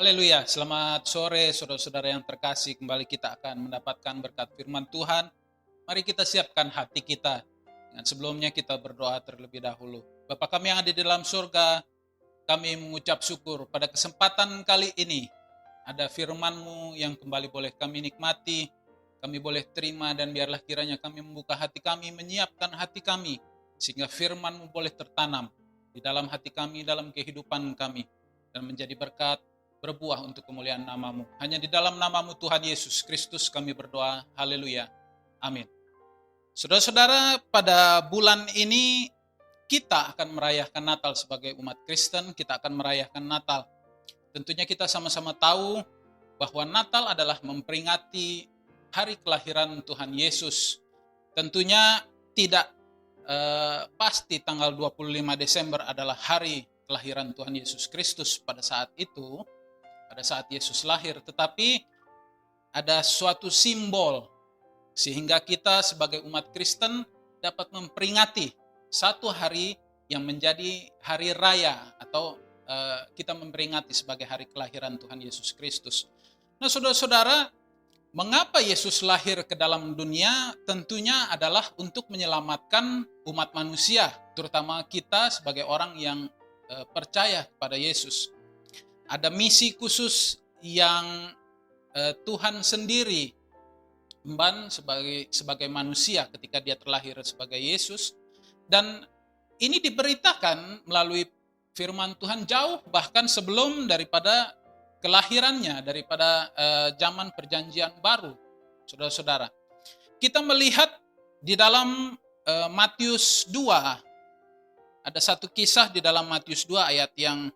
Haleluya, selamat sore saudara-saudara yang terkasih. Kembali kita akan mendapatkan berkat firman Tuhan. Mari kita siapkan hati kita. Dan sebelumnya kita berdoa terlebih dahulu. Bapa kami yang ada di dalam surga, kami mengucap syukur pada kesempatan kali ini. Ada firman-Mu yang kembali boleh kami nikmati, kami boleh terima, dan biarlah kiranya kami membuka hati kami, menyiapkan hati kami, sehingga firman-Mu boleh tertanam di dalam hati kami, dalam kehidupan kami, dan menjadi berkat, berbuah untuk kemuliaan nama-Mu. Hanya di dalam nama-Mu Tuhan Yesus Kristus kami berdoa. Haleluya. Amin. Saudara-saudara, pada bulan ini kita akan merayakan Natal sebagai umat Kristen. Kita akan merayakan Natal. Tentunya kita sama-sama tahu bahwa Natal adalah memperingati hari kelahiran Tuhan Yesus. Tentunya tidak pasti tanggal 25 Desember adalah hari kelahiran Tuhan Yesus Kristus pada saat itu, pada saat Yesus lahir, tetapi ada suatu simbol sehingga kita sebagai umat Kristen dapat memperingati satu hari yang menjadi hari raya atau kita memperingati sebagai hari kelahiran Tuhan Yesus Kristus. Nah, saudara-saudara, mengapa Yesus lahir ke dalam dunia? Tentunya adalah untuk menyelamatkan umat manusia, terutama kita sebagai orang yang percaya kepada Yesus. Ada misi khusus yang Tuhan sendiri emban sebagai manusia ketika dia terlahir sebagai Yesus, dan ini diberitakan melalui firman Tuhan jauh bahkan sebelum daripada kelahirannya, daripada zaman perjanjian baru. Saudara-saudara, kita melihat di dalam Matius 2, ada satu kisah di dalam Matius 2 ayat yang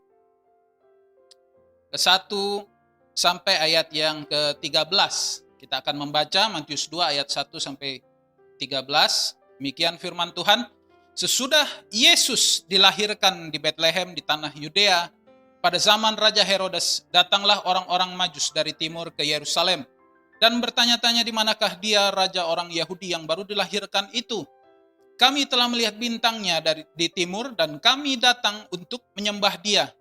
ke-1 sampai ayat yang ke-13. Kita akan membaca Matius 2 ayat 1 sampai 13. Demikian firman Tuhan. Sesudah Yesus dilahirkan di Betlehem di tanah Yudea, pada zaman Raja Herodes, datanglah orang-orang Majus dari timur ke Yerusalem dan bertanya-tanya di manakah dia raja orang Yahudi yang baru dilahirkan itu. Kami telah melihat bintangnya di timur dan kami datang untuk menyembah dia.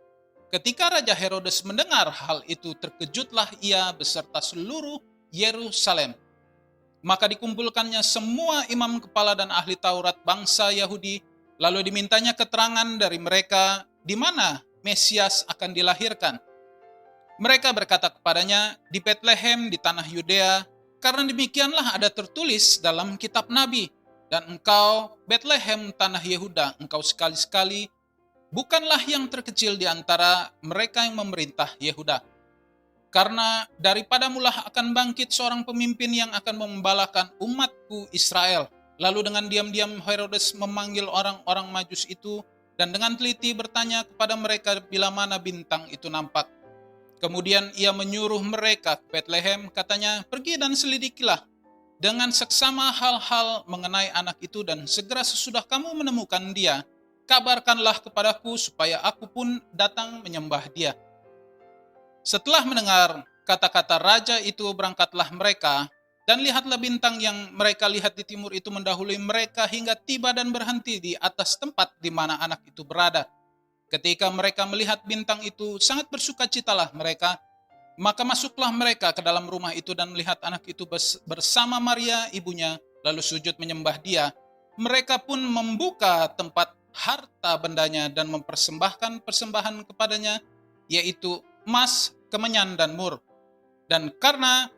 Ketika Raja Herodes mendengar hal itu, terkejutlah ia beserta seluruh Yerusalem. Maka dikumpulkannya semua imam kepala dan ahli Taurat bangsa Yahudi, lalu dimintanya keterangan dari mereka di mana Mesias akan dilahirkan. Mereka berkata kepadanya, di Betlehem di tanah Yudea, karena demikianlah ada tertulis dalam kitab Nabi, dan engkau Betlehem tanah Yehuda, engkau sekali-sekali bukanlah yang terkecil di antara mereka yang memerintah Yehuda. Karena daripadamulah akan bangkit seorang pemimpin yang akan membalakan umatku Israel. Lalu dengan diam-diam Herodes memanggil orang-orang Majus itu dan dengan teliti bertanya kepada mereka bila mana bintang itu nampak. Kemudian ia menyuruh mereka ke Betlehem, katanya, pergi dan selidikilah dengan seksama hal-hal mengenai anak itu, dan segera sesudah kamu menemukan dia, kabarkanlah kepadaku supaya aku pun datang menyembah dia. Setelah mendengar kata-kata raja itu, berangkatlah mereka, dan lihatlah bintang yang mereka lihat di timur itu mendahului mereka hingga tiba dan berhenti di atas tempat di mana anak itu berada. Ketika mereka melihat bintang itu, sangat bersukacitalah mereka. Maka masuklah mereka ke dalam rumah itu dan melihat anak itu bersama Maria ibunya, lalu sujud menyembah dia. Mereka pun membuka tempat harta bendanya dan mempersembahkan persembahan kepadanya, yaitu emas, kemenyan, dan mur. Dan karena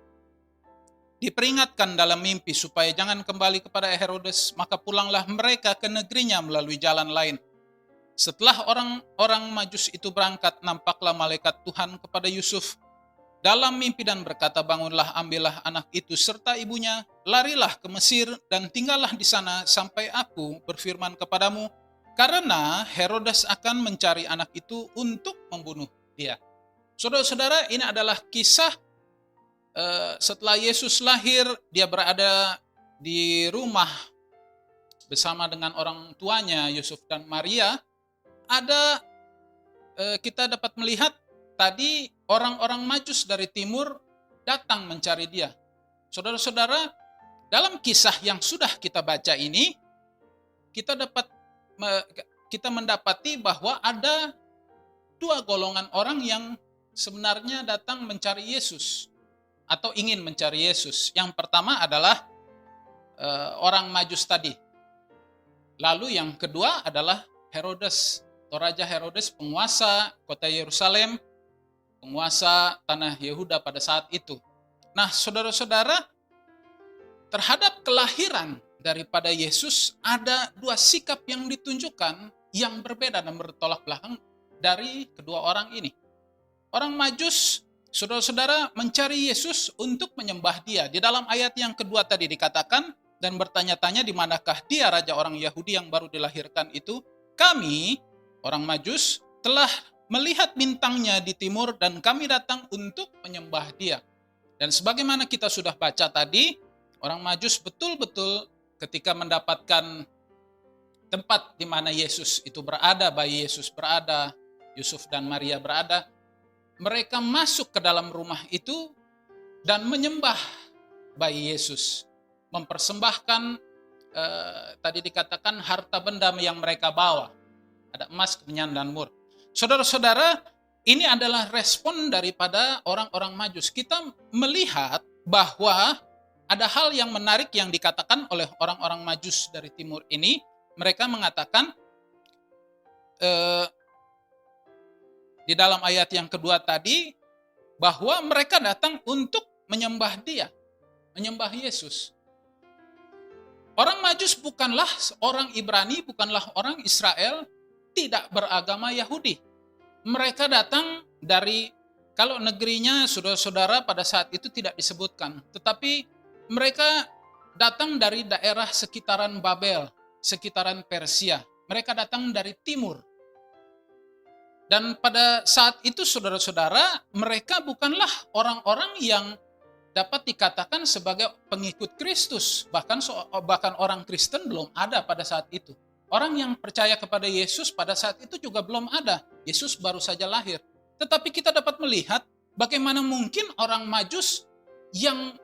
diperingatkan dalam mimpi supaya jangan kembali kepada Herodes, maka pulanglah mereka ke negerinya melalui jalan lain. Setelah orang-orang Majus itu berangkat, nampaklah malaikat Tuhan kepada Yusuf dalam mimpi dan berkata, bangunlah, ambillah anak itu serta ibunya, larilah ke Mesir dan tinggallah di sana sampai aku berfirman kepadamu, karena Herodes akan mencari anak itu untuk membunuh dia. Saudara-saudara, ini adalah kisah setelah Yesus lahir, dia berada di rumah bersama dengan orang tuanya, Yusuf dan Maria. Ada kita dapat melihat tadi orang-orang Majus dari timur datang mencari dia. Saudara-saudara, dalam kisah yang sudah kita baca ini, kita mendapati bahwa ada dua golongan orang yang sebenarnya datang mencari Yesus atau ingin mencari Yesus. Yang pertama adalah orang Majus tadi. Lalu yang kedua adalah Herodes, atau Raja Herodes, penguasa kota Yerusalem, penguasa tanah Yehuda pada saat itu. Nah, saudara-saudara, terhadap kelahiran daripada Yesus ada dua sikap yang ditunjukkan yang berbeda dan bertolak belakang dari kedua orang ini. Orang Majus, saudara-saudara, mencari Yesus untuk menyembah Dia. Di dalam ayat yang kedua tadi dikatakan, dan bertanya-tanya di manakah dia raja orang Yahudi yang baru dilahirkan itu. Kami, orang Majus, telah melihat bintangnya di timur dan kami datang untuk menyembah Dia. Dan sebagaimana kita sudah baca tadi, orang Majus betul-betul ketika mendapatkan tempat di mana Yesus itu berada, bayi Yesus berada, Yusuf dan Maria berada, mereka masuk ke dalam rumah itu dan menyembah bayi Yesus. Mempersembahkan, tadi dikatakan harta benda yang mereka bawa. Ada emas, kemenyan, dan mur. Saudara-saudara, ini adalah respon daripada orang-orang Majus. Kita melihat bahwa ada hal yang menarik yang dikatakan oleh orang-orang Majus dari timur ini. Mereka mengatakan, di dalam ayat yang kedua tadi, bahwa mereka datang untuk menyembah Dia, menyembah Yesus. Orang Majus bukanlah orang Ibrani, bukanlah orang Israel, tidak beragama Yahudi. Mereka datang dari, kalau negerinya saudara-saudara pada saat itu tidak disebutkan, tetapi mereka datang dari daerah sekitaran Babel, sekitaran Persia. Mereka datang dari timur. Dan pada saat itu saudara-saudara, mereka bukanlah orang-orang yang dapat dikatakan sebagai pengikut Kristus. Bahkan orang Kristen belum ada pada saat itu. Orang yang percaya kepada Yesus pada saat itu juga belum ada. Yesus baru saja lahir. Tetapi kita dapat melihat bagaimana mungkin orang Majus yang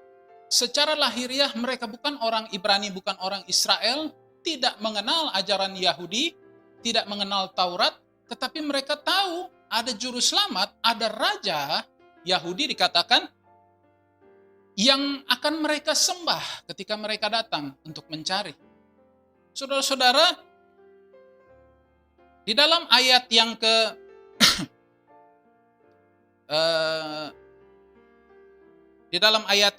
secara lahiriah mereka bukan orang Ibrani, bukan orang Israel, tidak mengenal ajaran Yahudi, tidak mengenal Taurat, tetapi mereka tahu ada juru selamat, ada raja Yahudi dikatakan, yang akan mereka sembah ketika mereka datang untuk mencari. Saudara-saudara, di dalam ayat yang di dalam ayat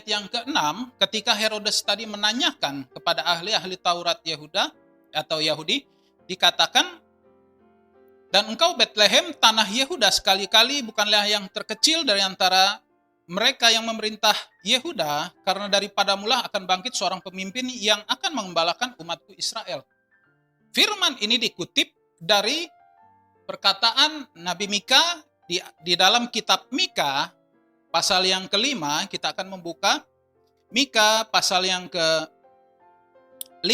yang ke-6, ketika Herodes tadi menanyakan kepada ahli-ahli Taurat Yehuda atau Yahudi, dikatakan, dan engkau Betlehem, tanah Yehuda, sekali-kali bukanlah yang terkecil dari antara mereka yang memerintah Yehuda, karena daripadamulah akan bangkit seorang pemimpin yang akan mengembalakan umatku Israel. Firman ini dikutip dari perkataan Nabi Mika di dalam kitab Mika, pasal yang ke-5, kita akan membuka Mika pasal yang ke-5,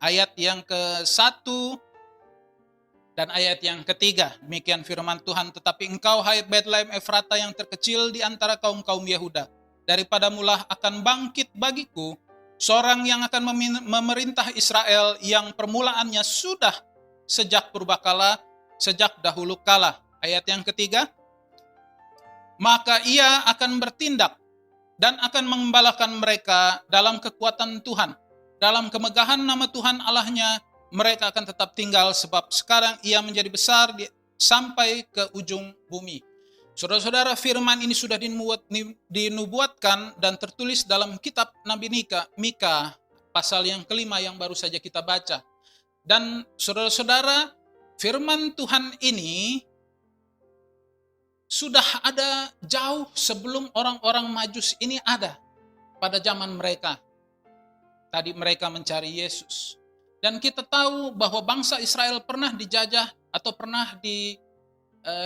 ayat yang ke-1, dan ayat yang ketiga. Demikian firman Tuhan, tetapi engkau hai Betlehem Efrata yang terkecil di antara kaum-kaum Yehuda, daripadamulah akan bangkit bagiku seorang yang akan memerintah Israel, yang permulaannya sudah sejak purbakala, sejak dahulu kala. Ayat yang ketiga, maka ia akan bertindak dan akan mengembalakan mereka dalam kekuatan Tuhan, dalam kemegahan nama Tuhan Allahnya. Mereka akan tetap tinggal, sebab sekarang ia menjadi besar sampai ke ujung bumi. Saudara-saudara, firman ini sudah dinubuatkan dan tertulis dalam kitab Nabi Mika, pasal yang ke-5 yang baru saja kita baca. Dan saudara-saudara, firman Tuhan ini sudah ada jauh sebelum orang-orang Majus ini ada pada zaman mereka. Tadi mereka mencari Yesus. Dan kita tahu bahwa bangsa Israel pernah dijajah atau pernah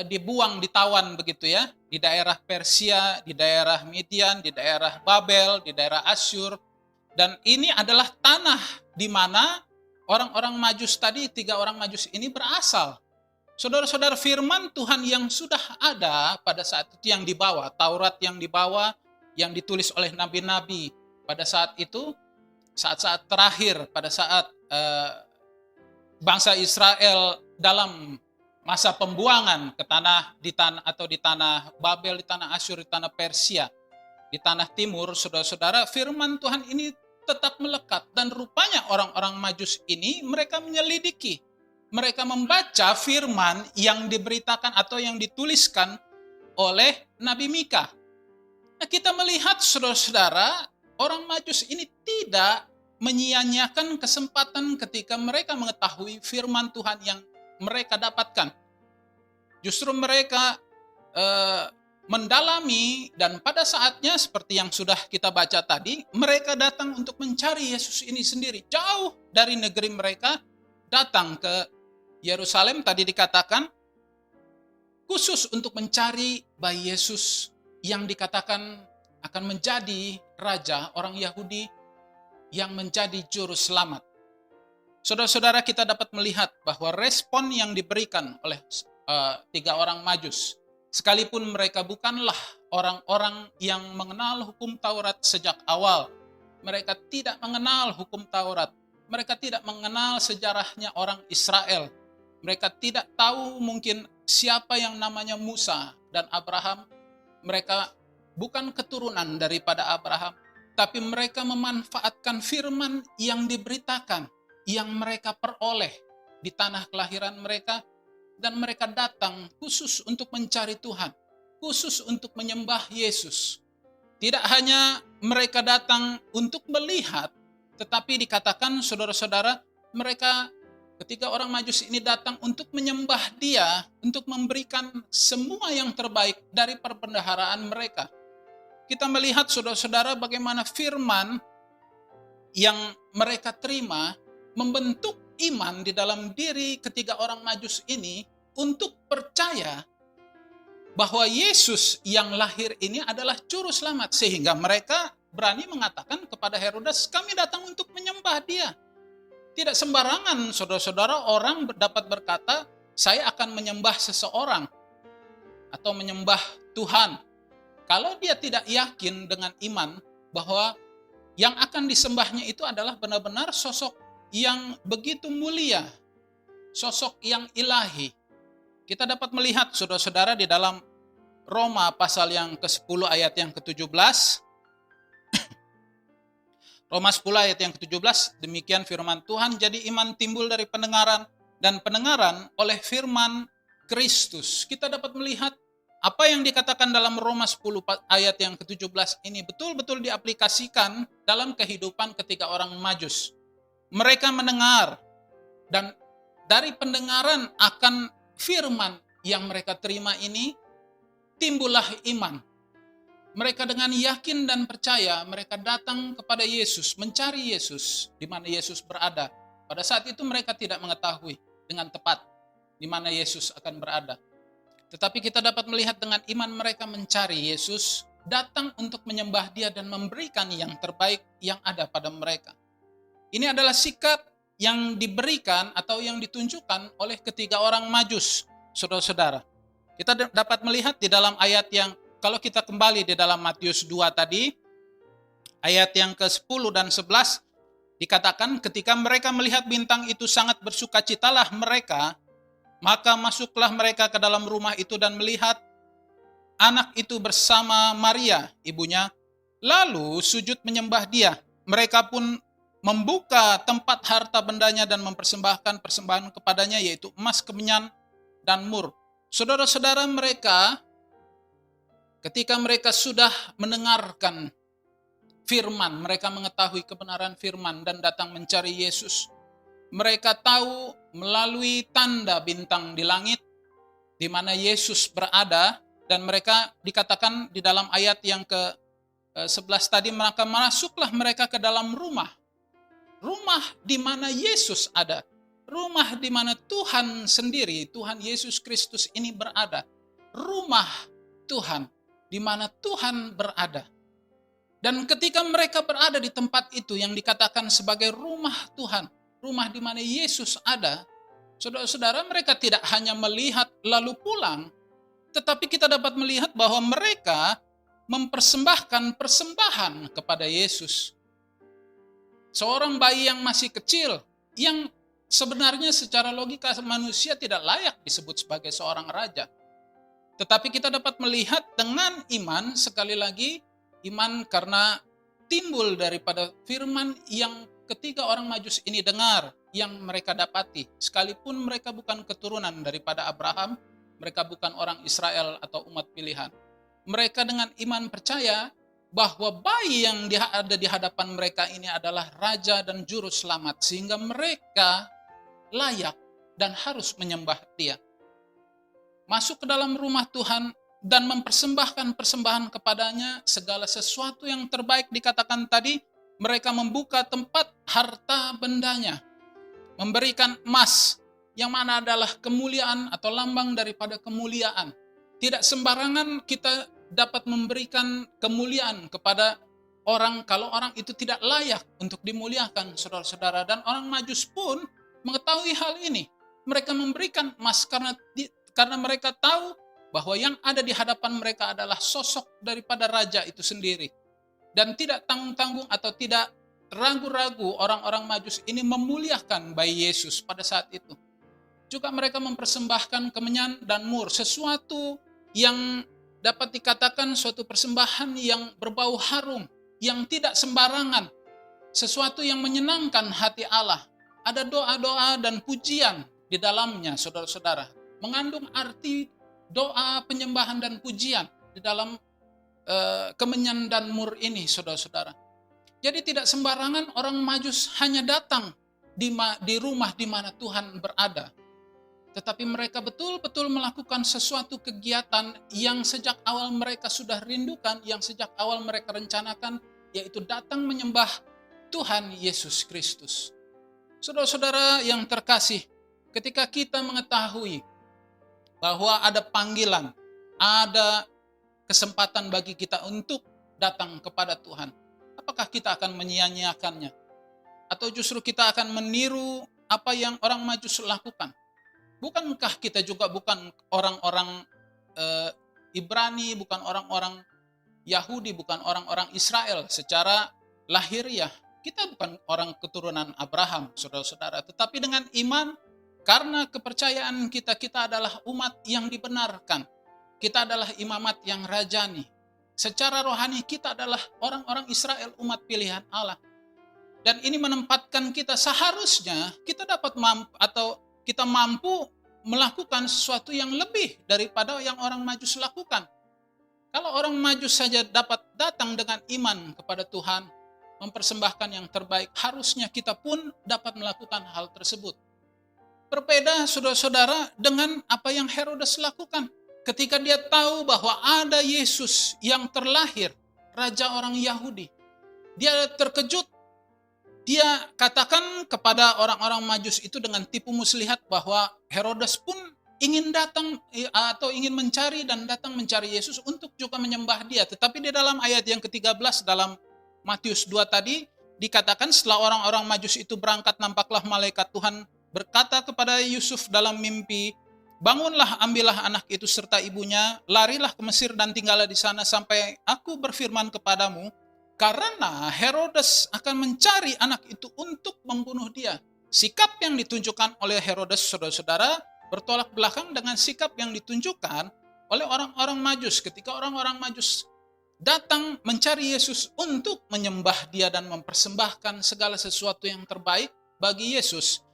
dibuang, ditawan begitu ya, di daerah Persia, di daerah Midian, di daerah Babel, di daerah Asyur. Dan ini adalah tanah di mana orang-orang Majus tadi, 3 orang Majus ini berasal. Saudara-saudara, firman Tuhan yang sudah ada pada saat itu yang dibawa, Taurat yang dibawa, yang ditulis oleh nabi-nabi pada saat itu, saat-saat terakhir, pada saat bangsa Israel dalam masa pembuangan ke tanah di tanah Babel, di tanah Asyur, di tanah Persia, di tanah timur, saudara-saudara, firman Tuhan ini tetap melekat. Dan rupanya orang-orang Majus ini mereka menyelidiki, mereka membaca firman yang diberitakan atau yang dituliskan oleh Nabi Mika. Nah, kita melihat saudara-saudara, orang Majus ini tidak menyia-nyiakan kesempatan ketika mereka mengetahui firman Tuhan yang mereka dapatkan. Justru mereka mendalami, dan pada saatnya seperti yang sudah kita baca tadi, mereka datang untuk mencari Yesus ini sendiri. Jauh dari negeri mereka, datang ke Yerusalem, tadi dikatakan, khusus untuk mencari bayi Yesus yang dikatakan akan menjadi raja orang Yahudi yang menjadi juru selamat. Saudara-saudara, kita dapat melihat bahwa respon yang diberikan oleh tiga orang Majus, sekalipun mereka bukanlah orang-orang yang mengenal hukum Taurat sejak awal, mereka tidak mengenal hukum Taurat, mereka tidak mengenal sejarahnya orang Israel, mereka tidak tahu mungkin siapa yang namanya Musa dan Abraham, mereka bukan keturunan daripada Abraham, tapi mereka memanfaatkan firman yang diberitakan, yang mereka peroleh di tanah kelahiran mereka, dan mereka datang khusus untuk mencari Tuhan, khusus untuk menyembah Yesus. Tidak hanya mereka datang untuk melihat, tetapi dikatakan saudara-saudara, mereka ketika orang Majus ini datang untuk menyembah Dia, untuk memberikan semua yang terbaik dari perbendaharaan mereka. Kita melihat saudara-saudara bagaimana firman yang mereka terima membentuk iman di dalam diri ketiga orang Majus ini untuk percaya bahwa Yesus yang lahir ini adalah juru selamat, sehingga mereka berani mengatakan kepada Herodes, kami datang untuk menyembah Dia. Tidak sembarangan saudara-saudara orang dapat berkata, saya akan menyembah seseorang atau menyembah Tuhan, kalau dia tidak yakin dengan iman bahwa yang akan disembahnya itu adalah benar-benar sosok yang begitu mulia, sosok yang ilahi. Kita dapat melihat saudara-saudara di dalam Roma pasal yang ke-10 ayat yang ke-17. Roma 10 ayat yang ke-17, demikian firman Tuhan, jadi iman timbul dari pendengaran, dan pendengaran oleh firman Kristus. Kita dapat melihat apa yang dikatakan dalam Roma 10 ayat yang ke-17 ini betul-betul diaplikasikan dalam kehidupan ketiga orang Majus. Mereka mendengar, dan dari pendengaran akan firman yang mereka terima ini, timbullah iman. Mereka dengan yakin dan percaya, mereka datang kepada Yesus, mencari Yesus, di mana Yesus berada. Pada saat itu mereka tidak mengetahui dengan tepat di mana Yesus akan berada. Tetapi kita dapat melihat dengan iman mereka mencari Yesus, datang untuk menyembah Dia dan memberikan yang terbaik yang ada pada mereka. Ini adalah sikap yang diberikan atau yang ditunjukkan oleh ketiga orang Majus, saudara-saudara. Kita dapat melihat di dalam ayat yang, kalau kita kembali di dalam Matius 2 tadi, ayat yang ke-10 dan 11, dikatakan ketika mereka melihat bintang itu sangat bersukacitalah mereka, maka masuklah mereka ke dalam rumah itu dan melihat anak itu bersama Maria, ibunya, lalu sujud menyembah Dia. Mereka pun membuka tempat harta bendanya dan mempersembahkan persembahan kepadanya, yaitu emas, kemenyan, dan mur. Saudara-saudara, mereka ketika mereka sudah mendengarkan firman, mereka mengetahui kebenaran firman dan datang mencari Yesus. Mereka tahu melalui tanda bintang di langit di mana Yesus berada, dan mereka dikatakan di dalam ayat yang ke-11 tadi, maka masuklah mereka ke dalam rumah. Rumah di mana Yesus ada. Rumah di mana Tuhan sendiri, Tuhan Yesus Kristus ini berada. Rumah Tuhan di mana Tuhan berada. Dan ketika mereka berada di tempat itu yang dikatakan sebagai rumah Tuhan, rumah di mana Yesus ada, saudara-saudara, mereka tidak hanya melihat lalu pulang, tetapi kita dapat melihat bahwa mereka mempersembahkan persembahan kepada Yesus. Seorang bayi yang masih kecil, yang sebenarnya secara logika manusia tidak layak disebut sebagai seorang raja. Tetapi kita dapat melihat dengan iman, sekali lagi, iman karena timbul daripada firman yang ketiga orang Majus ini dengar, yang mereka dapati. Sekalipun mereka bukan keturunan daripada Abraham, mereka bukan orang Israel atau umat pilihan. Mereka dengan iman percaya bahwa bayi yang ada di hadapan mereka ini adalah raja dan juru selamat, sehingga mereka layak dan harus menyembah dia. Masuk ke dalam rumah Tuhan dan mempersembahkan persembahan kepadanya, segala sesuatu yang terbaik dikatakan tadi, mereka membuka tempat harta bendanya, memberikan emas, yang mana adalah kemuliaan atau lambang daripada kemuliaan. Tidak sembarangan kita dapat memberikan kemuliaan kepada orang kalau orang itu tidak layak untuk dimuliakan, saudara-saudara. Dan orang Majus pun mengetahui hal ini. Mereka memberikan emas karena mereka tahu bahwa yang ada di hadapan mereka adalah sosok daripada raja itu sendiri. Dan tidak tanggung-tanggung atau tidak ragu-ragu orang-orang Majus ini memuliakan bayi Yesus pada saat itu. Juga mereka mempersembahkan kemenyan dan mur, sesuatu yang dapat dikatakan suatu persembahan yang berbau harum, yang tidak sembarangan, sesuatu yang menyenangkan hati Allah. Ada doa-doa dan pujian di dalamnya, saudara-saudara. Mengandung arti doa, penyembahan, dan pujian di dalam kemenyan dan mur ini, saudara-saudara. Jadi tidak sembarangan orang Majus hanya datang di rumah di mana Tuhan berada. Tetapi mereka betul-betul melakukan sesuatu kegiatan yang sejak awal mereka sudah rindukan, yang sejak awal mereka rencanakan, yaitu datang menyembah Tuhan Yesus Kristus. Saudara-saudara yang terkasih, ketika kita mengetahui bahwa ada panggilan, ada kesempatan bagi kita untuk datang kepada Tuhan, apakah kita akan menyia-nyiakannya? Atau justru kita akan meniru apa yang orang Majus lakukan? Bukankah kita juga bukan orang-orang Ibrani, bukan orang-orang Yahudi, bukan orang-orang Israel secara lahiriah? Kita bukan orang keturunan Abraham, saudara-saudara. Tetapi dengan iman, karena kepercayaan kita adalah umat yang dibenarkan. Kita adalah imamat yang rajani. Secara rohani kita adalah orang-orang Israel, umat pilihan Allah. Dan ini menempatkan kita seharusnya kita dapat kita mampu melakukan sesuatu yang lebih daripada yang orang Majus lakukan. Kalau orang Majus saja dapat datang dengan iman kepada Tuhan, mempersembahkan yang terbaik, harusnya kita pun dapat melakukan hal tersebut. Berbeda, saudara-saudara, dengan apa yang Herodes lakukan. Ketika dia tahu bahwa ada Yesus yang terlahir, raja orang Yahudi, dia terkejut. Dia katakan kepada orang-orang Majus itu dengan tipu muslihat bahwa Herodes pun ingin datang atau ingin mencari dan datang mencari Yesus untuk juga menyembah dia. Tetapi di dalam ayat yang ke-13 dalam Matius 2 tadi dikatakan, setelah orang-orang Majus itu berangkat, nampaklah malaikat Tuhan berkata kepada Yusuf dalam mimpi, "Bangunlah, ambillah anak itu serta ibunya, larilah ke Mesir dan tinggallah di sana sampai aku berfirman kepadamu, karena Herodes akan mencari anak itu untuk membunuh dia." Sikap yang ditunjukkan oleh Herodes, saudara-saudara, bertolak belakang dengan sikap yang ditunjukkan oleh orang-orang Majus. Ketika orang-orang Majus datang mencari Yesus untuk menyembah dia dan mempersembahkan segala sesuatu yang terbaik bagi Yesus,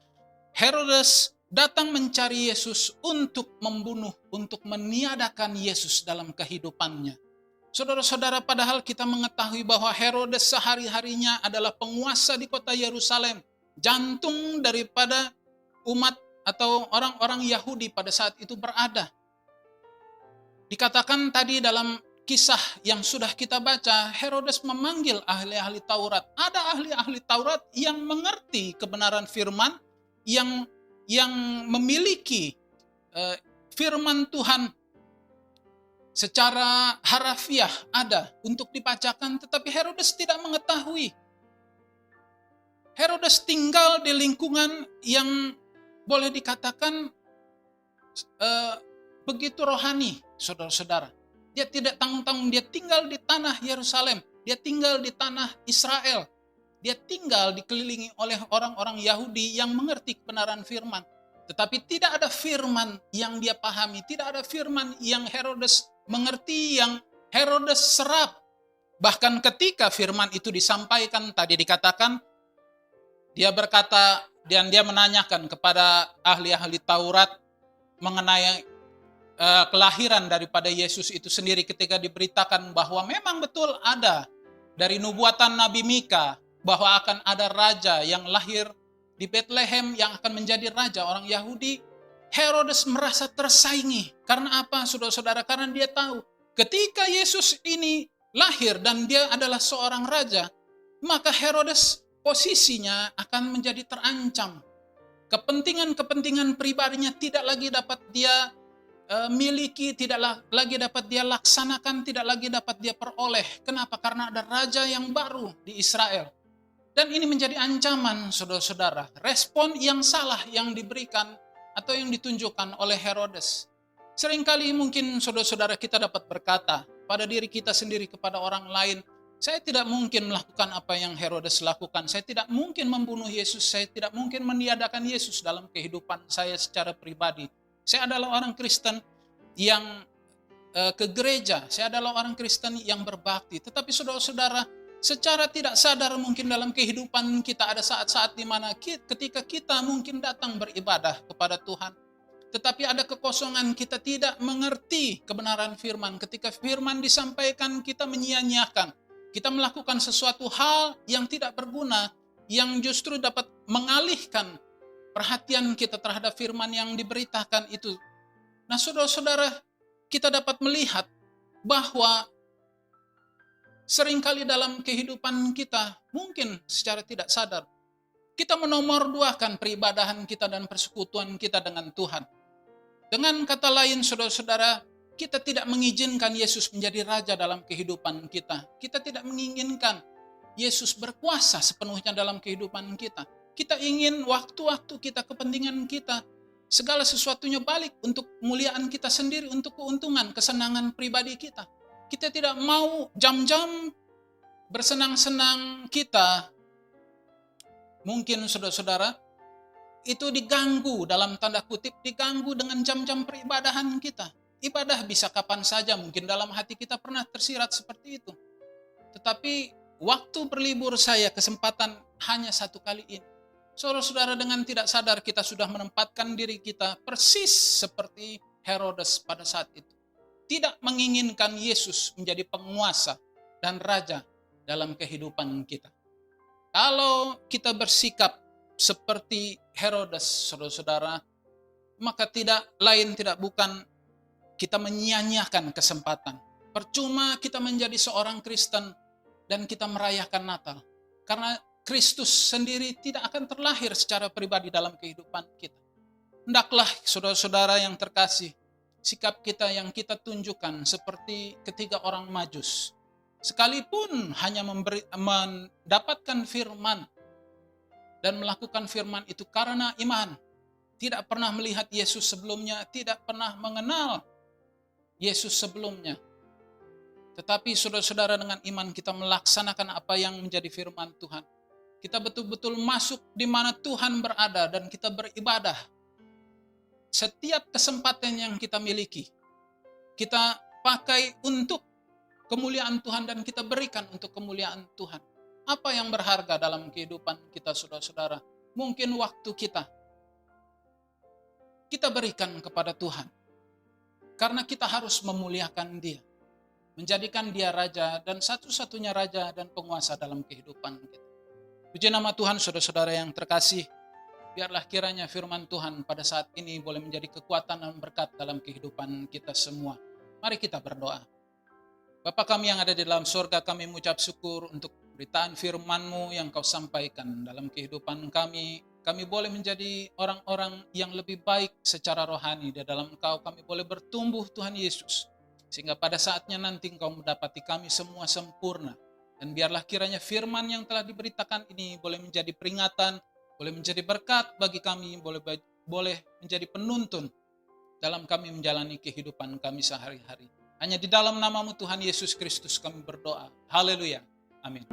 Herodes datang mencari Yesus untuk membunuh, untuk meniadakan Yesus dalam kehidupannya. Saudara-saudara, padahal kita mengetahui bahwa Herodes sehari-harinya adalah penguasa di kota Yerusalem, jantung daripada umat atau orang-orang Yahudi pada saat itu berada. Dikatakan tadi dalam kisah yang sudah kita baca, Herodes memanggil ahli-ahli Taurat. Ada ahli-ahli Taurat yang mengerti kebenaran firman, yang memiliki firman Tuhan secara harafiah ada untuk dibacakan, tetapi Herodes tidak mengetahui. Herodes tinggal di lingkungan yang boleh dikatakan begitu rohani, saudara-saudara. Dia tidak tanggung-tanggung, dia tinggal di tanah Yerusalem, dia tinggal di tanah Israel. Dia tinggal dikelilingi oleh orang-orang Yahudi yang mengerti kebenaran firman. Tetapi tidak ada firman yang dia pahami, tidak ada firman yang Herodes mengerti, yang Herodes serap. Bahkan ketika firman itu disampaikan, tadi dikatakan, dia berkata dan dia menanyakan kepada ahli-ahli Taurat mengenai kelahiran daripada Yesus itu sendiri, ketika diberitakan bahwa memang betul ada dari nubuatan Nabi Mika bahwa akan ada raja yang lahir di Bethlehem yang akan menjadi raja orang Yahudi. Herodes merasa tersaingi. Karena apa, saudara-saudara? Karena dia tahu ketika Yesus ini lahir dan dia adalah seorang raja, maka Herodes posisinya akan menjadi terancam. Kepentingan-kepentingan pribadinya tidak lagi dapat dia miliki, tidak lagi dapat dia laksanakan, tidak lagi dapat dia peroleh. Kenapa? Karena ada raja yang baru di Israel. Dan ini menjadi ancaman, saudara-saudara. Respon yang salah yang diberikan atau yang ditunjukkan oleh Herodes. Seringkali mungkin saudara-saudara kita dapat berkata pada diri kita sendiri kepada orang lain, saya tidak mungkin melakukan apa yang Herodes lakukan. Saya tidak mungkin membunuh Yesus. Saya tidak mungkin meniadakan Yesus dalam kehidupan saya secara pribadi. Saya adalah orang Kristen yang ke gereja. Saya adalah orang Kristen yang berbakti. Tetapi saudara-saudara, secara tidak sadar mungkin dalam kehidupan kita ada saat-saat di mana ketika kita mungkin datang beribadah kepada Tuhan, tetapi ada kekosongan, kita tidak mengerti kebenaran firman. Ketika firman disampaikan, kita menyia-nyiakan. Kita melakukan sesuatu hal yang tidak berguna, yang justru dapat mengalihkan perhatian kita terhadap firman yang diberitakan itu. Nah, saudara-saudara, kita dapat melihat bahwa seringkali dalam kehidupan kita, mungkin secara tidak sadar, kita menomorduakan peribadahan kita dan persekutuan kita dengan Tuhan. Dengan kata lain, saudara-saudara, kita tidak mengizinkan Yesus menjadi raja dalam kehidupan kita. Kita tidak menginginkan Yesus berkuasa sepenuhnya dalam kehidupan kita. Kita ingin waktu-waktu kita, kepentingan kita, segala sesuatunya balik untuk kemuliaan kita sendiri, untuk keuntungan, kesenangan pribadi kita. Kita tidak mau jam-jam bersenang-senang kita, mungkin saudara-saudara, itu diganggu, dalam tanda kutip, diganggu dengan jam-jam peribadahan kita. Ibadah bisa kapan saja, mungkin dalam hati kita pernah tersirat seperti itu. Tetapi waktu berlibur saya, kesempatan hanya satu kali ini. Saudara-saudara, dengan tidak sadar kita sudah menempatkan diri kita persis seperti Herodes pada saat itu. Tidak menginginkan Yesus menjadi penguasa dan raja dalam kehidupan kita. Kalau kita bersikap seperti Herodes, saudara-saudara, maka tidak lain tidak bukan kita menyia-nyiakan kesempatan. Percuma kita menjadi seorang Kristen dan kita merayakan Natal. Karena Kristus sendiri tidak akan terlahir secara pribadi dalam kehidupan kita. Hendaklah saudara-saudara yang terkasih, sikap kita yang kita tunjukkan seperti ketiga orang Majus. Sekalipun hanya mendapatkan firman dan melakukan firman itu karena iman, tidak pernah melihat Yesus sebelumnya, tidak pernah mengenal Yesus sebelumnya. Tetapi saudara-saudara, dengan iman kita melaksanakan apa yang menjadi firman Tuhan. Kita betul-betul masuk di mana Tuhan berada dan kita beribadah. Setiap kesempatan yang kita miliki, kita pakai untuk kemuliaan Tuhan dan kita berikan untuk kemuliaan Tuhan. Apa yang berharga dalam kehidupan kita, saudara-saudara? Mungkin waktu kita berikan kepada Tuhan. Karena kita harus memuliakan Dia. Menjadikan Dia Raja dan satu-satunya Raja dan penguasa dalam kehidupan kita. Puji nama Tuhan, saudara-saudara yang terkasih. Biarlah kiranya firman Tuhan pada saat ini boleh menjadi kekuatan dan berkat dalam kehidupan kita semua. Mari kita berdoa. Bapa kami yang ada di dalam surga, kami mengucap syukur untuk beritaan firman-Mu yang Kau sampaikan dalam kehidupan kami. Kami boleh menjadi orang-orang yang lebih baik secara rohani. Di dalam Engkau kami boleh bertumbuh, Tuhan Yesus. Sehingga pada saatnya nanti Engkau mendapati kami semua sempurna. Dan biarlah kiranya firman yang telah diberitakan ini boleh menjadi peringatan, boleh menjadi berkat bagi kami, boleh menjadi penuntun dalam kami menjalani kehidupan kami sehari-hari. Hanya di dalam nama-Mu Tuhan Yesus Kristus kami berdoa. Haleluya. Amin.